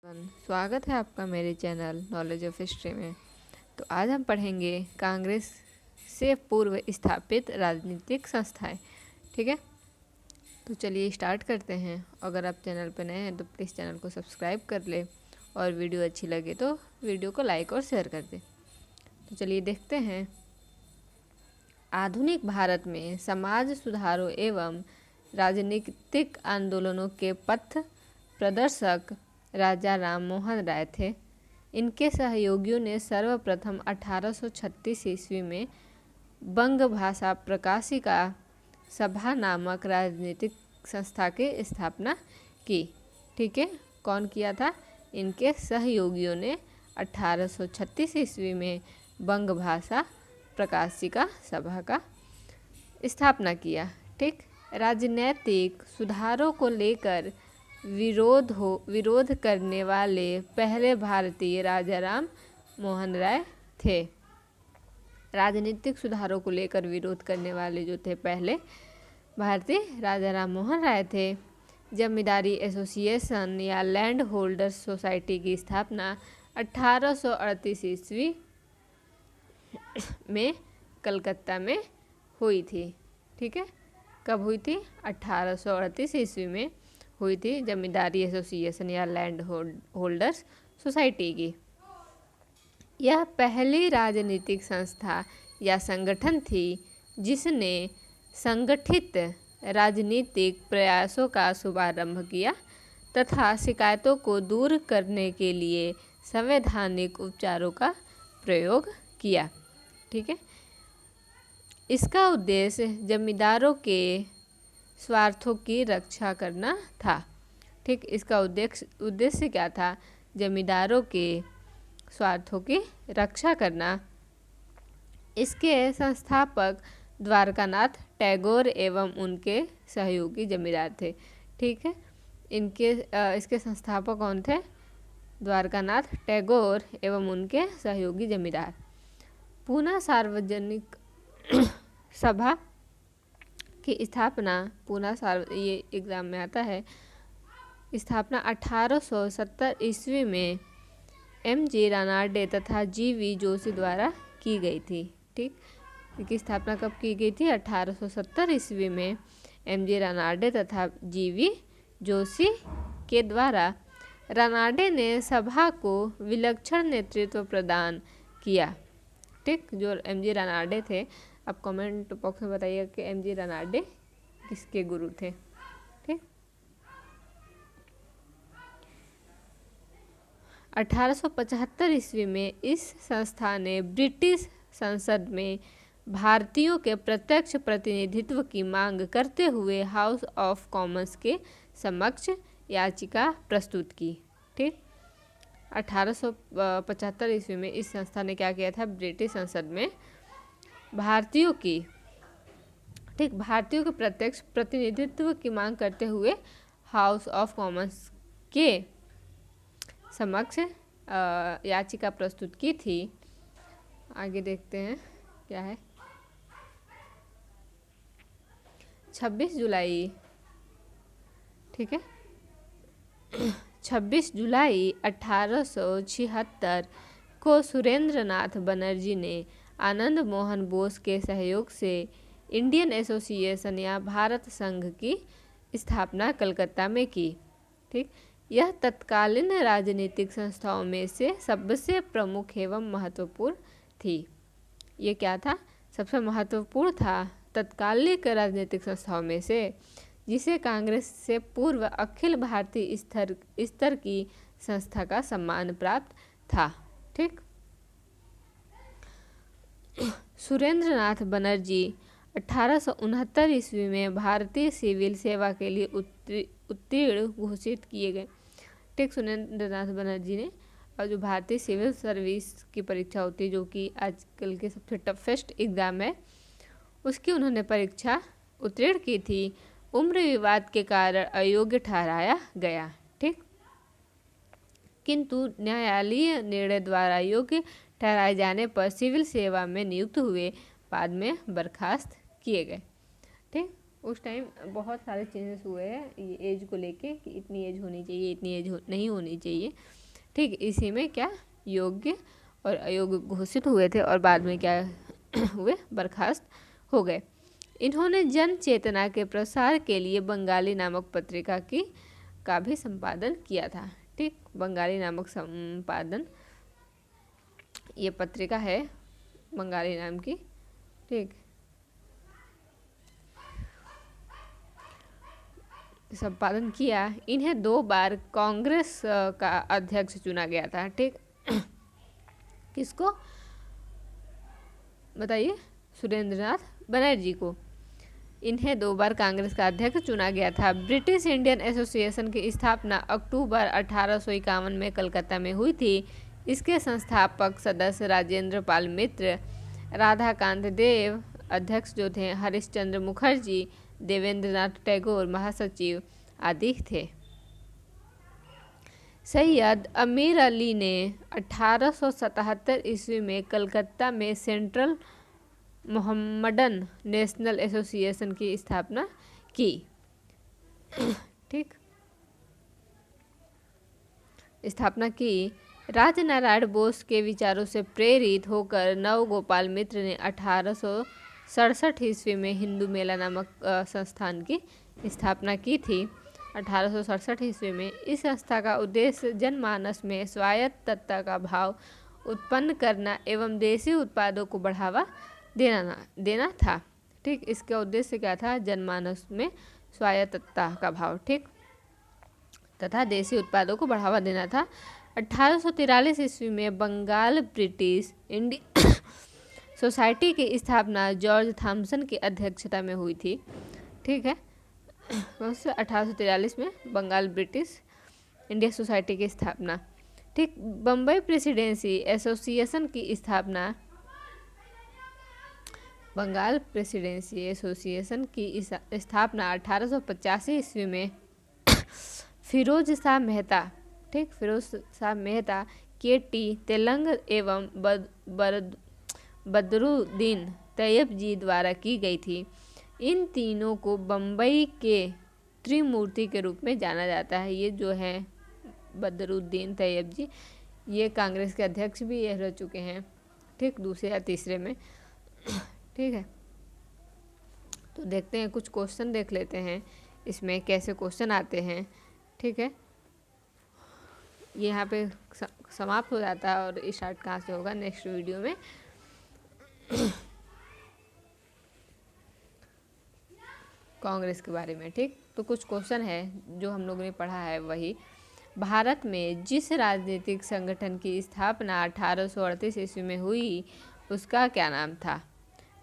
स्वागत है आपका मेरे चैनल नॉलेज ऑफ हिस्ट्री में। तो आज हम पढ़ेंगे कांग्रेस से पूर्व स्थापित राजनीतिक संस्थाएं। ठीक है, तो चलिए स्टार्ट करते हैं। अगर आप चैनल पर नए हैं तो प्लीज़ चैनल को सब्सक्राइब कर ले और वीडियो अच्छी लगे तो वीडियो को लाइक और शेयर कर दें। तो चलिए देखते हैं। आधुनिक भारत में समाज सुधारों एवं राजनीतिक आंदोलनों के पथ प्रदर्शक राजा राम मोहन राय थे। इनके सहयोगियों ने सर्वप्रथम 1836 ईस्वी में बंग भाषा प्रकाशिका सभा नामक राजनीतिक संस्था की स्थापना की। ठीक है, कौन किया था? इनके सहयोगियों ने 1836 ईस्वी में बंग भाषा प्रकाशिका सभा का स्थापना किया। ठीक, राजनीतिक सुधारों को लेकर विरोध करने वाले पहले भारतीय राजा राम मोहन राय थे। राजनीतिक सुधारों को लेकर विरोध करने वाले जो थे पहले भारतीय राजा राम मोहन राय थे। जमींदारी एसोसिएशन या लैंड होल्डर्स सोसाइटी की स्थापना 1838 ईस्वी में कलकत्ता में हुई थी। ठीक है, कब हुई थी? 1838 ईस्वी में हुई थी जमींदारी एसोसिएशन या लैंड होल्डर्स सोसाइटी की। यह पहली राजनीतिक संस्था या संगठन थी जिसने संगठित राजनीतिक प्रयासों का शुभारंभ किया तथा शिकायतों को दूर करने के लिए संवैधानिक उपचारों का प्रयोग किया। ठीक है, इसका उद्देश्य जमींदारों के स्वार्थों की रक्षा करना था। ठीक, इसका उद्देश्य क्या था? जमींदारों के स्वार्थों की रक्षा करना। इसके संस्थापक द्वारकानाथ टैगोर एवं उनके सहयोगी जमींदार थे। ठीक है, इसके संस्थापक कौन थे? द्वारकानाथ टैगोर एवं उनके सहयोगी जमींदार। पूना सार्वजनिक सभा की स्थापना ये एग्ज़ाम में आता है। स्थापना 1870 ईस्वी में M.G. रानाडे तथा G.V. जोशी द्वारा की गई थी। ठीक, इसकी स्थापना कब की गई थी? 1870 ईस्वी में M.G. रानाडे तथा G.V. जोशी के द्वारा। रानाडे ने सभा को विलक्षण नेतृत्व प्रदान किया। ठीक, जो M.G. रानाडे थे, आप कमेंट बॉक्स में बताइए कि M.G. रानाडे किसके गुरु थे। ठीक, 1875 ईस्वी में इस संस्था ने ब्रिटिश संसद में भारतीयों के प्रत्यक्ष प्रतिनिधित्व की मांग करते हुए हाउस ऑफ कॉमन्स के समक्ष याचिका प्रस्तुत की। ठीक, 1875 ईस्वी में इस संस्था ने क्या किया था? ब्रिटिश संसद में भारतीयों के प्रत्यक्ष प्रतिनिधित्व की मांग करते हुए हाउस ऑफ कॉमन्स के समक्ष याचिका प्रस्तुत की थी। आगे देखते हैं क्या है। 26 जुलाई, ठीक है, 26 जुलाई 1876 को सुरेंद्रनाथ बनर्जी ने आनंद मोहन बोस के सहयोग से इंडियन एसोसिएशन या भारत संघ की स्थापना कलकत्ता में की। ठीक, यह तत्कालीन राजनीतिक संस्थाओं में से सबसे प्रमुख एवं महत्वपूर्ण थी। ये क्या था? सबसे महत्वपूर्ण था तत्कालीन राजनीतिक संस्थाओं में से, जिसे कांग्रेस से पूर्व अखिल भारतीय स्तर की संस्था का सम्मान प्राप्त था। ठीक, सुरेंद्रनाथ बनर्जी 1869 ईस्वी में भारतीय सिविल सेवा के लिए उत्तीर्ण घोषित किए गए। ठीक, सुरेंद्रनाथ बनर्जी ने, और जो भारतीय सिविल सर्विस की परीक्षा होती है, जो कि आजकल के सबसे टफेस्ट एग्ज़ाम है, उसकी उन्होंने परीक्षा उत्तीर्ण की थी। उम्र विवाद के कारण अयोग्य ठहराया गया। ठीक, किंतु न्यायालयीय निर्णय द्वारा योग्य ठहराए जाने पर सिविल सेवा में नियुक्त हुए, बाद में बर्खास्त किए गए। ठीक, उस टाइम बहुत सारे चेंजेस हुए हैं ये एज को लेके कि इतनी एज होनी चाहिए, इतनी एज नहीं होनी चाहिए। ठीक, इसी में क्या योग्य और अयोग्य घोषित हुए थे और बाद में क्या हुए, बर्खास्त हो गए। इन्होंने जन चेतना के प्रसार के लिए बंगाली नामक पत्रिका का भी संपादन किया था। ठीक, बंगाली नामक संपादन, ये पत्रिका है बंगाली नाम की। ठीक, संपादन किया। इन्हें 2 बार कांग्रेस का अध्यक्ष चुना गया था। ठीक, किसको बताइए, सुरेंद्रनाथ बनर्जी को। इन्हें 2 बार कांग्रेस का अध्यक्ष चुना गया था। ब्रिटिश इंडियन एसोसिएशन की स्थापना अक्टूबर 1851 में कलकत्ता में हुई थी। इसके संस्थापक सदस्य राजेंद्र पाल मित्र, राधाकांत देव अध्यक्ष जो थे, हरिश्चंद्र मुखर्जी, देवेंद्रनाथ टैगोर महासचिव आदि थे। सैयद अमीर अली ने 1877 ईस्वी में कलकत्ता में सेंट्रल मोहम्मडन नेशनल एसोसिएशन की स्थापना की। ठीक, स्थापना की। राजनारायण बोस के विचारों से प्रेरित होकर नवगोपाल मित्र ने 1867 ईस्वी में हिंदू मेला नामक संस्थान की स्थापना की थी। 1867 ईस्वी में इस संस्था का उद्देश्य जनमानस में स्वायत्तता का भाव उत्पन्न करना एवं देसी उत्पादों को बढ़ावा देना था। ठीक, इसका उद्देश्य क्या था, जनमानस में स्वायत्तता का भाव, ठीक, तथा देसी उत्पादों को बढ़ावा देना था। 1843 ईस्वी में बंगाल ब्रिटिश इंडियन सोसाइटी की स्थापना जॉर्ज थॉमसन की अध्यक्षता में हुई थी। ठीक है, 1843 में बंगाल ब्रिटिश इंडिया सोसाइटी की स्थापना। ठीक, बम्बई प्रेसिडेंसी एसोसिएशन की स्थापना, बंगाल प्रेसिडेंसी एसोसिएशन की स्थापना 1885 ईस्वी में फिरोज शाह मेहता, ठीक, फिरोज शाह मेहता, के.टी. तेलंग एवं बदरुद्दीन तैयब जी द्वारा की गई थी। इन तीनों को बम्बई के त्रिमूर्ति के रूप में जाना जाता है। ये जो है बदरुद्दीन तैयब जी, ये कांग्रेस के अध्यक्ष भी ये रह चुके हैं। ठीक, दूसरे या तीसरे में। ठीक है, तो देखते हैं, कुछ क्वेश्चन देख लेते हैं इसमें कैसे क्वेश्चन आते हैं। ठीक है, ये यहाँ पे समाप्त हो जाता है और स्टार्ट कहाँ से होगा नेक्स्ट वीडियो में। कांग्रेस के बारे में। ठीक, तो कुछ क्वेश्चन है जो हम लोगों ने पढ़ा है वही। भारत में जिस राजनीतिक संगठन की स्थापना 1838 ईस्वी में हुई उसका क्या नाम था?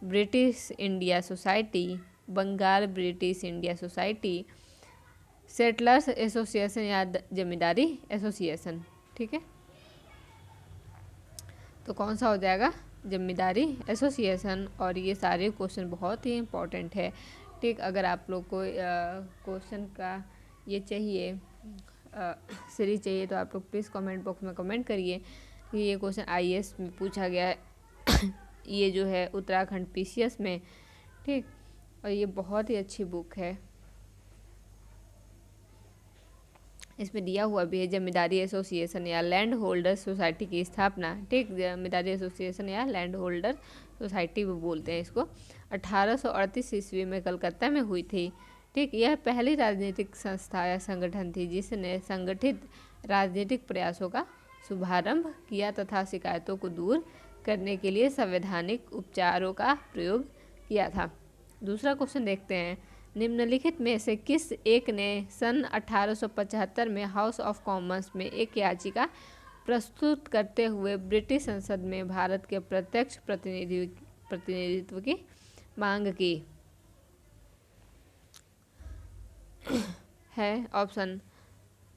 British India Society, Bengal British India Society, settlers association या जमींदारी एसोसिएशन। ठीक है, तो कौन सा हो जाएगा? जमींदारी एसोसिएशन। और ये सारे क्वेश्चन बहुत ही इम्पोर्टेंट है। ठीक, अगर आप लोग को क्वेश्चन का ये चाहिए सीरीज चाहिए तो आप लोग प्लीज़ कमेंट बॉक्स में कमेंट करिए कि ये क्वेश्चन आईएएस में पूछा गया है। ये जो है उत्तराखंड पीसीएस में। ठीक, और ये बहुत ही अच्छी बुक है। इसमें दिया हुआ भी है जमींदारी एसोसिएशन या लैंड होल्डर सोसाइटी की स्थापना। ठीक, जमींदारी एसोसिएशन या लैंड होल्डर सोसाइटी भी बोलते हैं इसको। 1838 ईस्वी में कलकत्ता में हुई थी। ठीक, यह पहली राजनीतिक संस्था या संगठन थी जिसने संगठित राजनीतिक प्रयासों का शुभारंभ किया तथा शिकायतों को दूर करने के लिए संवैधानिक उपचारों का प्रयोग किया था। दूसरा क्वेश्चन देखते हैं, निम्नलिखित में से किस एक ने सन 1875 में हाउस ऑफ कॉमन्स में एक याचिका प्रस्तुत करते हुए ब्रिटिश संसद में भारत के प्रत्यक्ष प्रतिनिधित्व की मांग की? है ऑप्शन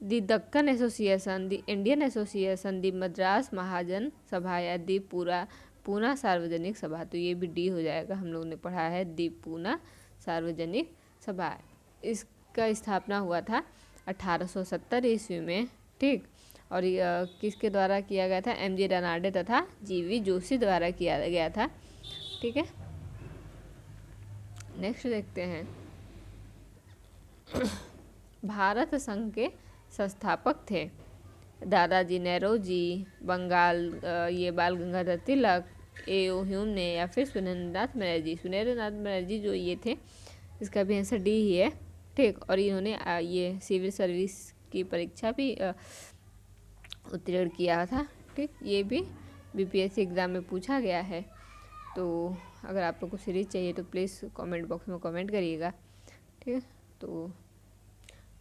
दी दक्कन एसोसिएशन, दी इंडियन एसोसिएशन, दी मद्रास महाजन सभा या दी पूना सार्वजनिक सभा। तो ये भी डी हो जाएगा, हम लोगों ने पढ़ा है दी पूना सार्वजनिक सभा। इसका स्थापना हुआ था 1870 ईस्वी में। ठीक, और किसके द्वारा किया गया था? एम.जी. रनाडे तथा जी.वी. जोशी द्वारा किया गया था। ठीक है, नेक्स्ट देखते हैं, भारत संघ के संस्थापक थे? दादाजी नेरोजी, ये बाल गंगाधर तिलक, ए.ओ. ह्यूम ने, या फिर सुरेंद्रनाथ बनर्जी। सुरेंद्रनाथ बनर्जी जो ये थे, इसका भी आंसर डी ही है, ठीक। और इन्होंने ये सिविल सर्विस की परीक्षा भी उत्तीर्ण किया था, ठीक। ये भी बीपीएससी एग्ज़ाम में पूछा गया है। तो अगर आप लोग को सीरीज चाहिए तो प्लीज़ कमेंट बॉक्स में कमेंट करिएगा, ठीक। तो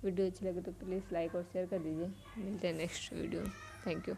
वीडियो अच्छी लगे तो प्लीज़ लाइक और शेयर कर दीजिए। मिलते हैं नेक्स्ट वीडियो। Thank you.